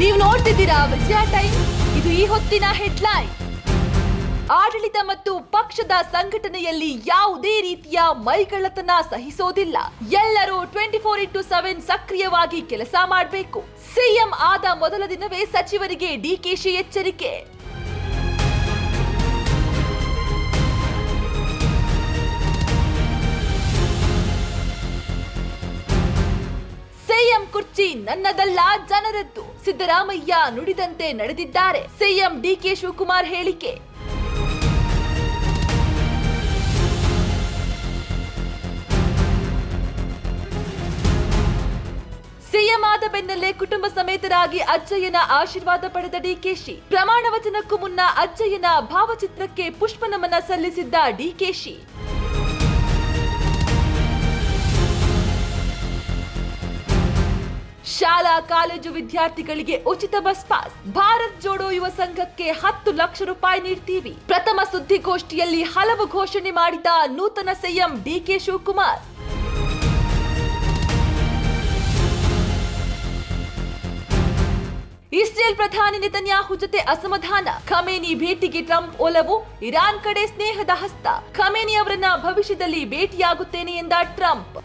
ನೀವು ನೋಡ್ತಿದ್ದೀರಾ ವಿಜಯ ಟೈಮ್. ಇದು ಈ ಹೊತ್ತಿನ ಹೆಡ್ಲೈನ್. ಆಡಳಿತ ಮತ್ತು ಪಕ್ಷದ ಸಂಘಟನೆಯಲ್ಲಿ ಯಾವುದೇ ರೀತಿಯ ಮೈಗಳ್ಳತನ ಸಹಿಸೋದಿಲ್ಲ. ಎಲ್ಲರೂ 24/7 ಸಕ್ರಿಯವಾಗಿ ಕೆಲಸ ಮಾಡಬೇಕು. ಸಿಎಂ ಆದ ಮೊದಲ ದಿನವೇ ಸಚಿವರಿಗೆ ಡಿಕೆಶಿ ಎಚ್ಚರಿಕೆ. ಸಿಎಂ ಕುರ್ಚಿ ನನ್ನದಲ್ಲ, ಜನರದ್ದು. ಸಿದ್ದರಾಮಯ್ಯ ನುಡಿದಂತೆ ನಡೆದಿದ್ದಾರೆ. ಸಿಎಂ ಡಿಕೆ ಶಿವಕುಮಾರ್ ಹೇಳಿಕೆ. ಸಿಎಂ ಆದ ಬೆನ್ನಲ್ಲೇ ಕುಟುಂಬ ಸಮೇತರಾಗಿ ಅಜ್ಜಯ್ಯನ ಆಶೀರ್ವಾದ ಪಡೆದ ಡಿಕೆಶಿ. ಪ್ರಮಾಣ ವಚನಕ್ಕೂ ಮುನ್ನ ಅಜ್ಜಯ್ಯನ ಭಾವಚಿತ್ರಕ್ಕೆ ಪುಷ್ಪ ನಮನ ಸಲ್ಲಿಸಿದ್ದ ಡಿಕೆಶಿ. ಶಾಲಾ ಕಾಲೇಜು ವಿದ್ಯಾರ್ಥಿಗಳಿಗೆ ಉಚಿತ ಬಸ್ ಪಾಸ್. ಭಾರತ್ ಜೋಡೋ ಯುವ ಸಂಘಕ್ಕೆ 10 ಲಕ್ಷ ರೂಪಾಯಿ ನೀಡ್ತೀವಿ. ಪ್ರಥಮ ಸುದ್ದಿಗೋಷ್ಠಿಯಲ್ಲಿ ಹಲವು ಘೋಷಣೆ ಮಾಡಿದ ನೂತನ ಸಿಎಂ ಡಿಕೆ ಶಿವಕುಮಾರ್. ಇಸ್ರೇಲ್ ಪ್ರಧಾನಿ ನೆತನ್ಯಾಹು ಜೊತೆ ಅಸಮಾಧಾನ. ಖಮೇನಿ ಭೇಟಿಗೆ ಟ್ರಂಪ್ ಒಲವು. ಇರಾನ್ ಕಡೆ ಸ್ನೇಹದ ಹಸ್ತ. ಖಮೇನಿ ಅವರನ್ನ ಭವಿಷ್ಯದಲ್ಲಿ ಭೇಟಿಯಾಗುತ್ತೇನೆ ಎಂದ ಟ್ರಂಪ್.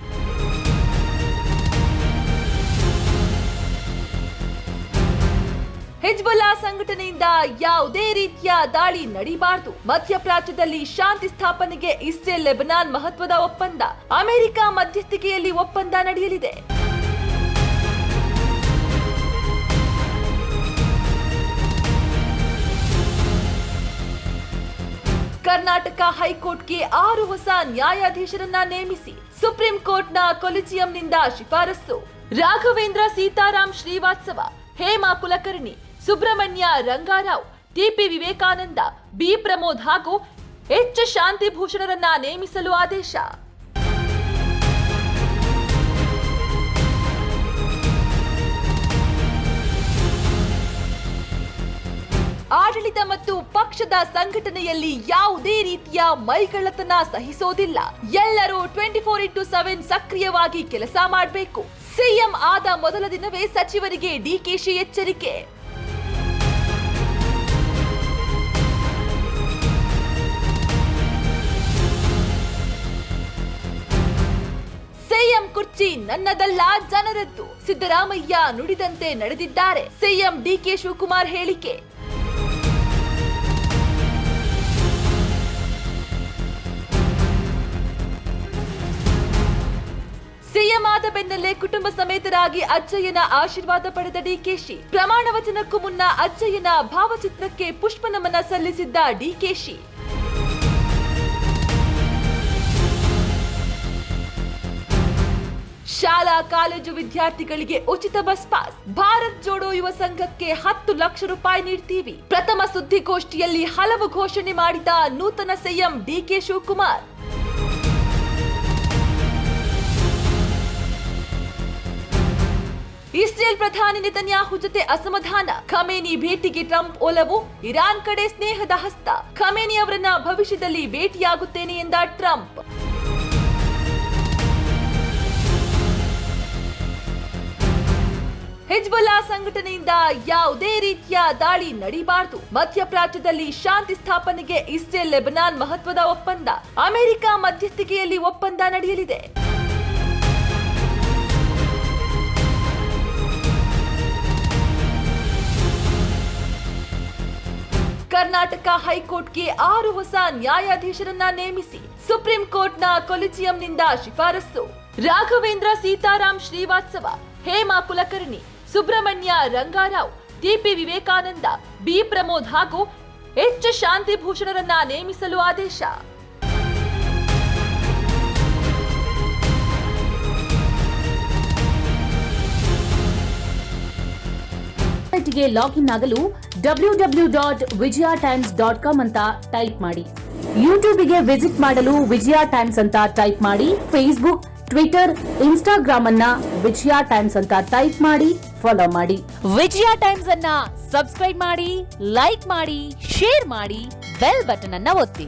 ಹಿಜ್ಬುಲ್ಲಾ ಸಂಘಟನೆಯಿಂದ ಯಾವುದೇ ರೀತಿಯ ದಾಳಿ ನಡೀಬಾರದು. ಮಧ್ಯಪ್ರಾಚ್ಯದಲ್ಲಿ ಶಾಂತಿ ಸ್ಥಾಪನೆಗೆ ಇಸ್ರೇಲ್ ಲೆಬನಾನ್ ಮಹತ್ವದ ಒಪ್ಪಂದ. ಅಮೆರಿಕ ಮಧ್ಯಸ್ಥಿಕೆಯಲ್ಲಿ ಒಪ್ಪಂದ ನಡೆಯಲಿದೆ. ಕರ್ನಾಟಕ ಹೈಕೋರ್ಟ್ಗೆ 6 ಹೊಸ ನ್ಯಾಯಾಧೀಶರನ್ನ ನೇಮಿಸಿ ಸುಪ್ರೀಂ ಕೋರ್ಟ್ನ ಕೊಲಿಜಿಯಂನಿಂದ ಶಿಫಾರಸು. ರಾಘವೇಂದ್ರ ಸೀತಾರಾಮ್ ಶ್ರೀವಾತ್ಸವ, ಹೇಮಾ ಕುಲಕರ್ಣಿ, ಸುಬ್ರಹ್ಮಣ್ಯ ರಂಗಾರಾವ್, ಟಿಪಿ ವಿವೇಕಾನಂದ, ಬಿ ಪ್ರಮೋದ್ ಹಾಗೂ ಎಚ್ ಶಾಂತಿಭೂಷಣರನ್ನ ನೇಮಿಸಲು ಆದೇಶ. ಆಡಳಿತ ಮತ್ತು ಪಕ್ಷದ ಸಂಘಟನೆಯಲ್ಲಿ ಯಾವುದೇ ರೀತಿಯ ಮೈಗಳ್ಳತನ ಸಹಿಸೋದಿಲ್ಲ. ಎಲ್ಲರೂ 24/7 ಸಕ್ರಿಯವಾಗಿ ಕೆಲಸ ಮಾಡಬೇಕು. ಸಿಎಂ ಆದ ಮೊದಲ ದಿನವೇ ಸಚಿವರಿಗೆ ಡಿಕೆಶಿ ಎಚ್ಚರಿಕೆ. ಸಿಎಂ ಕುರ್ಚಿ ನನ್ನದಲ್ಲ, ಜನರದ್ದು. ಸಿದ್ದರಾಮಯ್ಯ ನುಡಿದಂತೆ ನಡೆದಿದ್ದಾರೆ. ಸಿಎಂ ಡಿಕೆ ಶಿವಕುಮಾರ್ ಹೇಳಿಕೆ. ಸಿಎಂ ಆದ ಬೆನ್ನಲ್ಲೇ ಕುಟುಂಬ ಸಮೇತರಾಗಿ ಅಜ್ಜಯ್ಯನ ಆಶೀರ್ವಾದ ಪಡೆದ ಡಿಕೆಶಿ. ಪ್ರಮಾಣ ವಚನಕ್ಕೂ ಮುನ್ನ ಅಜ್ಜಯ್ಯನ ಭಾವಚಿತ್ರಕ್ಕೆ ಪುಷ್ಪ ನಮನ ಸಲ್ಲಿಸಿದ್ದ ಡಿಕೆಶಿ. ಶಾಲಾ ಕಾಲೇಜು ವಿದ್ಯಾರ್ಥಿಗಳಿಗೆ ಉಚಿತ ಬಸ್ ಪಾಸ್. ಭಾರತ್ ಜೋಡೋ ಯುವ ಸಂಘಕ್ಕೆ 10 ಲಕ್ಷ ರೂಪಾಯಿ ನೀಡ್ತೀವಿ. ಪ್ರಥಮ ಸುದ್ದಿಗೋಷ್ಠಿಯಲ್ಲಿ ಹಲವು ಘೋಷಣೆ ಮಾಡಿದ ನೂತನ ಸಿಎಂ ಡಿಕೆ ಶಿವಕುಮಾರ್. ಇಸ್ರೇಲ್ ಪ್ರಧಾನಿ ನೆತನ್ಯಾಹು ಜೊತೆ ಅಸಮಾಧಾನ. ಖಮೇನಿ ಭೇಟಿಗೆ ಟ್ರಂಪ್ ಒಲವು. ಇರಾನ್ ಕಡೆ ಸ್ನೇಹದ ಹಸ್ತ. ಖಮೇನಿ ಅವರನ್ನ ಭವಿಷ್ಯದಲ್ಲಿ ಭೇಟಿಯಾಗುತ್ತೇನೆ ಎಂದ ಟ್ರಂಪ್. ಹಿಜ್ಬುಲ್ಲಾ ಸಂಘಟನೆಯಿಂದ ಯಾವುದೇ ರೀತಿಯ ದಾಳಿ ನಡೀಬಾರದು. ಮಧ್ಯಪ್ರಾಚ್ಯದಲ್ಲಿ ಶಾಂತಿ ಸ್ಥಾಪನೆಗೆ ಇಸ್ರೇಲ್ ಲೆಬನಾನ್ ಮಹತ್ವದ ಒಪ್ಪಂದ. ಅಮೆರಿಕ ಮಧ್ಯಸ್ಥಿಕೆಯಲ್ಲಿ ಒಪ್ಪಂದ ನಡೆಯಲಿದೆ. ಕರ್ನಾಟಕ ಹೈಕೋರ್ಟ್ಗೆ 6 ಹೊಸ ನ್ಯಾಯಾಧೀಶರನ್ನ ನೇಮಿಸಿ ಸುಪ್ರೀಂ ಕೋರ್ಟ್ನ ಕೊಲಿಜಿಯಂನಿಂದ ಶಿಫಾರಸು. ರಾಘವೇಂದ್ರ ಸೀತಾರಾಮ್ ಶ್ರೀವಾತ್ಸವ, ಹೇಮಾ ಕುಲಕರ್ಣಿ, ಸುಬ್ರಹ್ಮಣ್ಯ ರಂಗಾರಾವ್, ಟಿಪಿ ವಿವೇಕಾನಂದ, ಬಿ ಪ್ರಮೋದ್ ಹಾಗೂ ಎಚ್ ಶಾಂತಿಭೂಷಣರನ್ನ ನೇಮಿಸಲು ಆದೇಶ. ಗೆ ಲಾಗಿನ್ ಆಗಲು www.vijayatimes.com ಅಂತ ಟೈಪ್ ಮಾಡಿ. ಯೂಟ್ಯೂಬ್ಗೆ ವಿಸಿಟ್ ಮಾಡಲು ವಿಜಯ ಟೈಮ್ಸ್ ಅಂತ ಟೈಪ್ ಮಾಡಿ. ಫೇಸ್ಬುಕ್, ಟ್ವಿಟರ್, ಇನ್ಸ್ಟಾಗ್ರಾಮ್ ಅನ್ನ ವಿಜಯ ಟೈಮ್ಸ್ ಅಂತ ಟೈಪ್ ಮಾಡಿ, ಫಾಲೋ ಮಾಡಿ. ವಿಜಯ ಟೈಮ್ಸ್ ಅನ್ನ ಸಬ್ಸ್ಕ್ರೈಬ್ ಮಾಡಿ, ಲೈಕ್ ಮಾಡಿ, ಶೇರ್ ಮಾಡಿ, ಬೆಲ್ ಬಟನ್ ಅನ್ನ ಒತ್ತಿ.